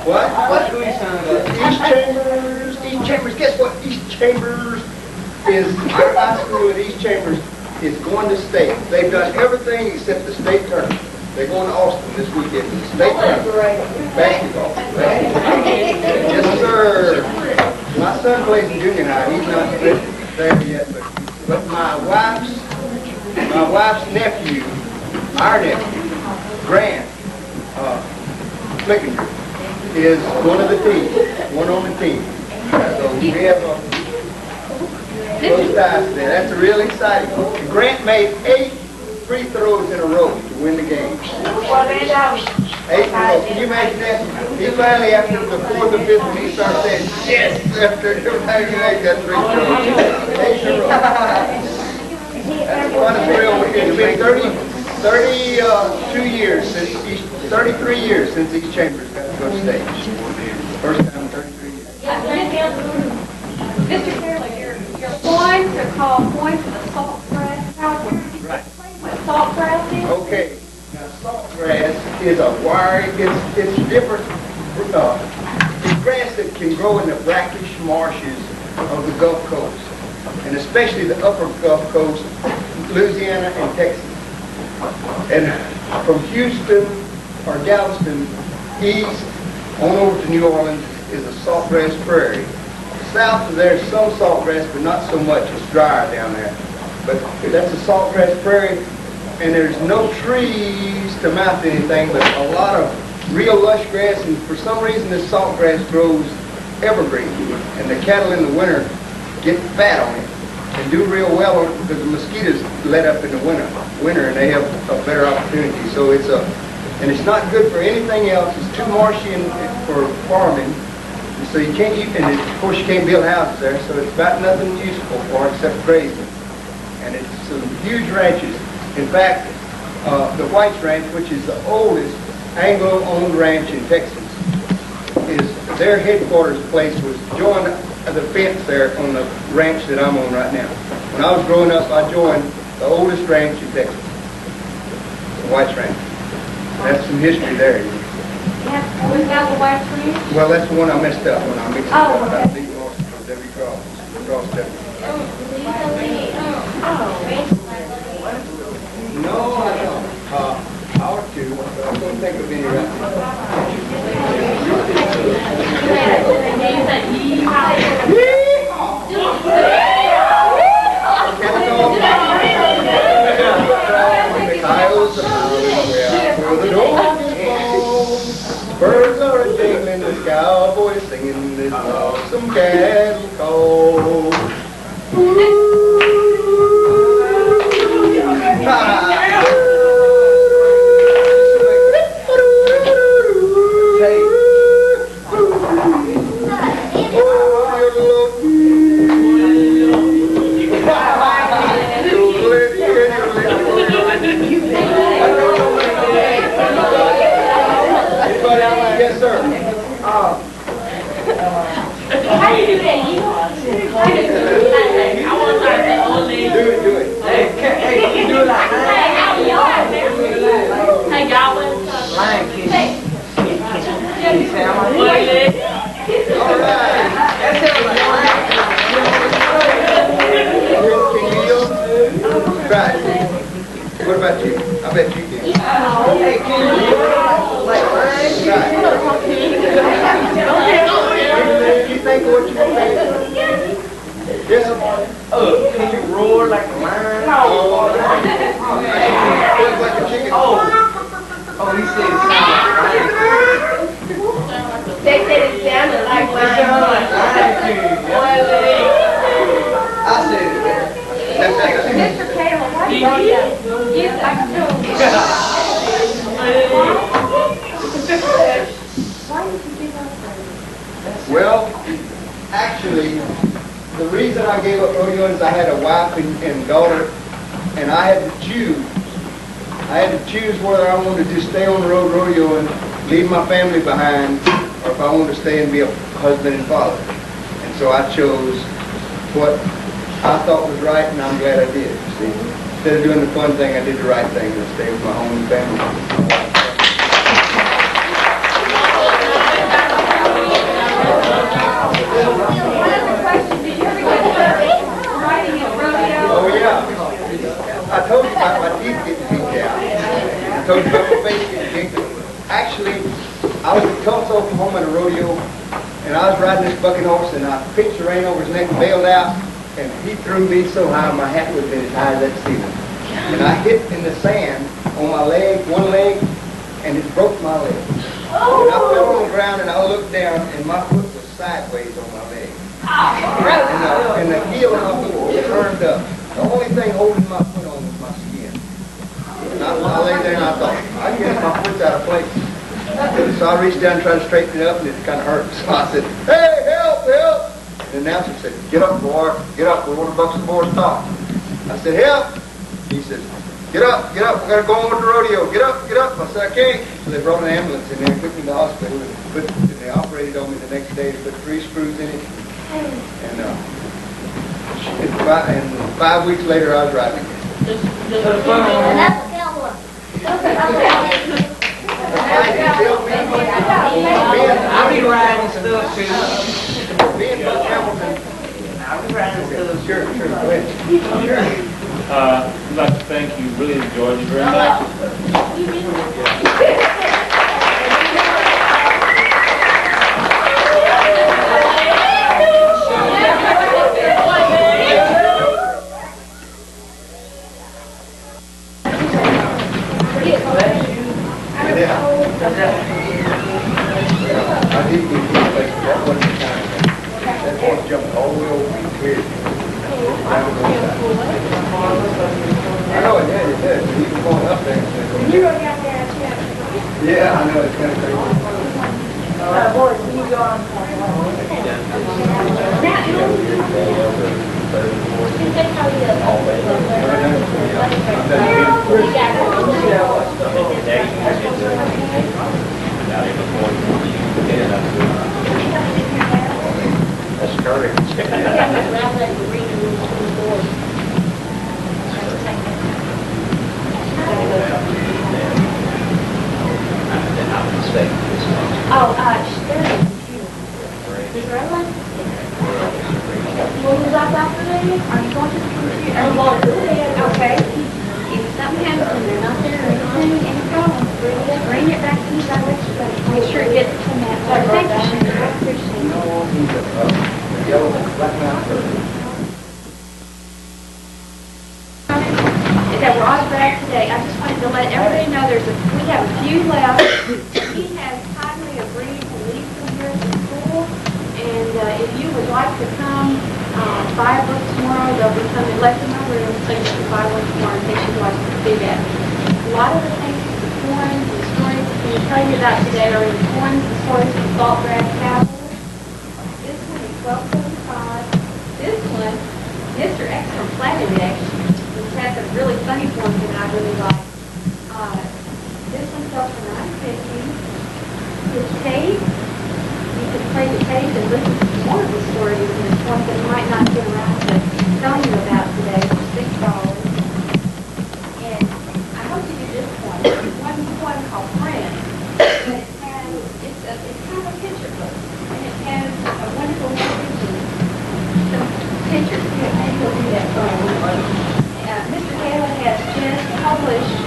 What? What school you son go to? East Chambers. East Chambers. Guess what? East Chambers is our high school in East Chambers is going to state. They've done everything except the state tournament. They're going to Austin this weekend. The state tournament. Basketball. Yes, sir. My son plays in junior high. He's not there yet, but my wife's nephew, our nephew, Grant Flickinger, is one of the team, one on the team. So we have close ties there. That's really exciting. Grant made 8 free throws in a row to win the game. 8 in a row. Can you imagine that? He finally, after the 4th or 5th one, he started saying, yes, after everybody make that free throw. 8 in a row. That's quite a thrill. It's been 32 years since 33 years since East Chambers got to go to stage. First time in 33 years. Mr. Kahla, your points are called points of the salt grass. Right. What salt grass is? Okay. Now, salt grass is a wiry, it's different. It's grass that can grow in the brackish marshes of the Gulf Coast, and especially the upper Gulf Coast, Louisiana and Texas. And from Houston or Galveston east on over to New Orleans is a saltgrass prairie. South of there is some saltgrass, but not so much. It's drier down there. But that's a saltgrass prairie, and there's no trees to mount anything, but a lot of real lush grass. And for some reason, this saltgrass grows evergreen, and the cattle in the winter get fat on it and do real well on it because the mosquitoes let up in the winter, and they have a better opportunity. So and it's not good for anything else. It's too marshy for farming. So you can't, and of course you can't build houses there, so it's about nothing useful for except grazing. And it's some huge ranches. In fact, the White's Ranch, which is the oldest Anglo-owned ranch in Texas, is their headquarters place was joined the fence there on the ranch that I'm on right now. When I was growing up, I joined the oldest ranch in Texas, the White's Ranch. That's some history there. Was that the White Ranch? Well, that's the one I messed up when I mixed it up. I think it was W. Cross W. No, I don't. I ought to, but I don't think of any right now. Birds are a-jingling, this cowboy singing this lonesome cattle call. Yes, sir. How do you do that? I want to learn that old lady. Do it. Hey, you do it like that. Hey, y'all want to Lion King. You sound like All right. that sounds like Lion King. Right. What about you? I bet you can. Hey, can you do it like Lion King? Right. You think what you can? Yes, sir. Can you roar like a lion? Like a chicken. Oh, he said it sounded like Lion King. They said it sounded like It sounded like Lion King. I said it. Mr. Kahla, why do you do that? Yes, I do. Why did you give up? Well, actually, the reason I gave up rodeo is I had a wife and daughter, and I had to choose. I had to choose whether I wanted to just stay on the road rodeo and leave my family behind, or if I wanted to stay and be a husband and father. And so I chose what I thought was right, and I'm glad I did. See, instead of doing the fun thing, I did the right thing and stayed with my home family. actually, I was in Tulsa, Oklahoma at a rodeo, and I was riding this bucking horse, and I pitched the rein over his neck and bailed out, and he threw me so high, my hat would have been as high as that ceiling. And I hit in the sand on my leg, one leg, and it broke my leg. And I fell on the ground, and I looked down, and my foot was sideways on my leg. And the heel of my foot was turned up. The only thing holding my foot on was my skin. And I lay there and I thought, I guess my foot's out of place. So I reached down and tried to straighten it up, and it kind of hurt. So I said, hey, help, help. And the announcer said, get up, boy, get up. We want to buck some more stock. I said, help. He said, get up, we got to go on with the rodeo. Get up, get up. I said, I can't. So they brought an ambulance in there and took me to the hospital, and they operated on me the next day. They put 3 screws in it. And in 5 weeks later, I was riding again. I'll be riding stuff too. Being Buck Hamilton. I'll be riding stuff. Sure, go ahead. Sure. We'd like to thank you. Really enjoyed it very much. I did get hit, but that wasn't the time. That horse jumped all the way over me, clear. I know it did, He was going up there. You wrote down there, too. Yeah, I know, it's kind of crazy. Boys, when you go on. That's correct. Oh, there's a computer. Is there one? Will you log off today? Are you going to the computer? I'm going to okay. If something happens and they're not there or anything, any problem, bring it back to me directly. Make sure it gets to Matt. Thank you, Sharon. I appreciate it. Is that we're on back today? I just wanted to let everybody know we have a few left. He has kindly agreed to leave from here to school, and if you would like to come buy a book tomorrow, they'll be coming left in my room, so you can buy one tomorrow in case you'd like to do that. A lot of the things, the poems, the stories I'm going to tell you about today are the poems, the stories of Saltgrass Cowboy. This one is 1275. This one, Mr. X from Flatted, which has a really funny poem that I really like. This one sells for $9.50. His tape, you can play the tape and listen to more of the stories in this one that you might not get around to telling you about today for $6. And I hope you do this one. One poem called Friends. And it's kind of a picture book. And it has a wonderful message and some pictures. Maybe we'll do that for you. Mr. Kahla has just published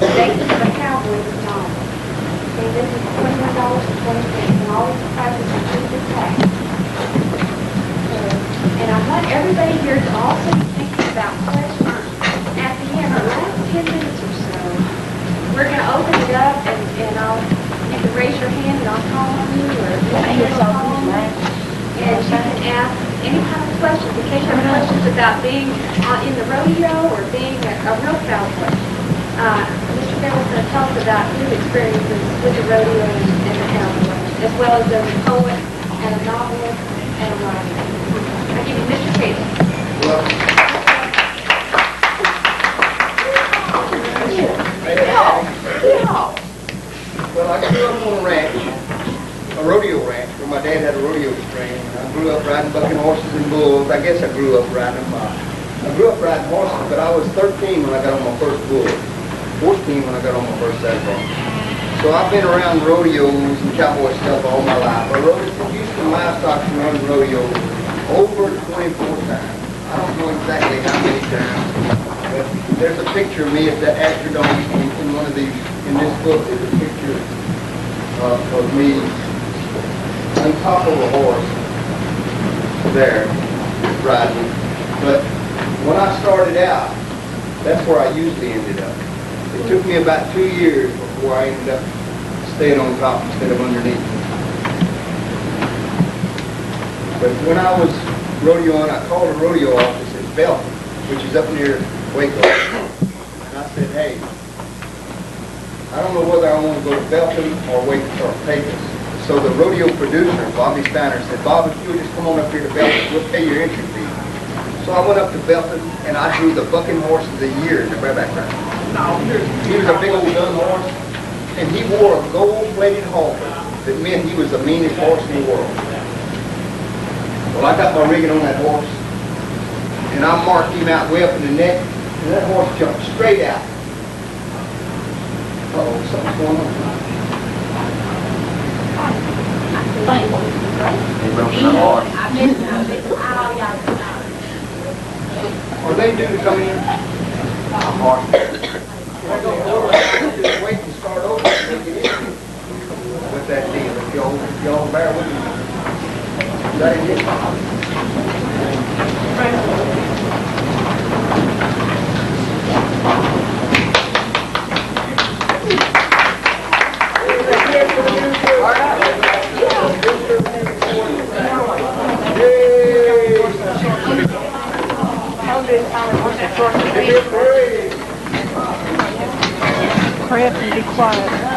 The Basis of a Cowboy novel. Okay, this is $21.20, and all these prices include the tax. And I want everybody here to also be thinking about questions at the end, the last 10 minutes or so. We're going to open it up, and you can raise your hand, and I'll call on you, or you can call on me. And you can ask any kind of questions, in case you have questions about being in the rodeo or being a real cowboy. Mr. Kahla is going to tell us about his experiences with the rodeo and the cowboy, as well as a poet and a novelist and a writer. I give you Mr. Kahla. Well, I grew up on a ranch, a rodeo ranch, where my dad had a rodeo string. I grew up riding bucking horses and bulls. I guess I grew up riding them. I grew up riding horses, but I was 13 when I got on my first bull, 14 when I got on my first saddle. So I've been around rodeos and cowboy stuff all my life. I rode at the Houston Livestock and Run Rodeo over 24 times. I don't know exactly how many times, but there's a picture of me at the Astrodome in one of these in this book is a picture of me on top of a horse there, riding. But when I started out, that's where I usually ended up. It took me about 2 years before I ended up staying on top instead of underneath. But when I was rodeoing, I called the rodeo office in Belton, which is up near Waco. And I said, hey, I don't know whether I want to go to Belton or Waco or Pecos. So the rodeo producer, Bobby Steiner, said, Bob, if you'll just come on up here to Belton, we'll pay your entry fee. So I went up to Belton, and I drew the bucking horse of the year in the bareback round. He was a big old dun horse, and he wore a gold-plated halter that meant he was the meanest horse in the world. Well, I got my rigging on that horse, and I marked him out way up in the neck, and that horse jumped straight out. Uh-oh, something's going on. Are they due to come in? Just wait and start over and make it in with that deal. If y'all bear with me. Is that Hurry up and be quiet.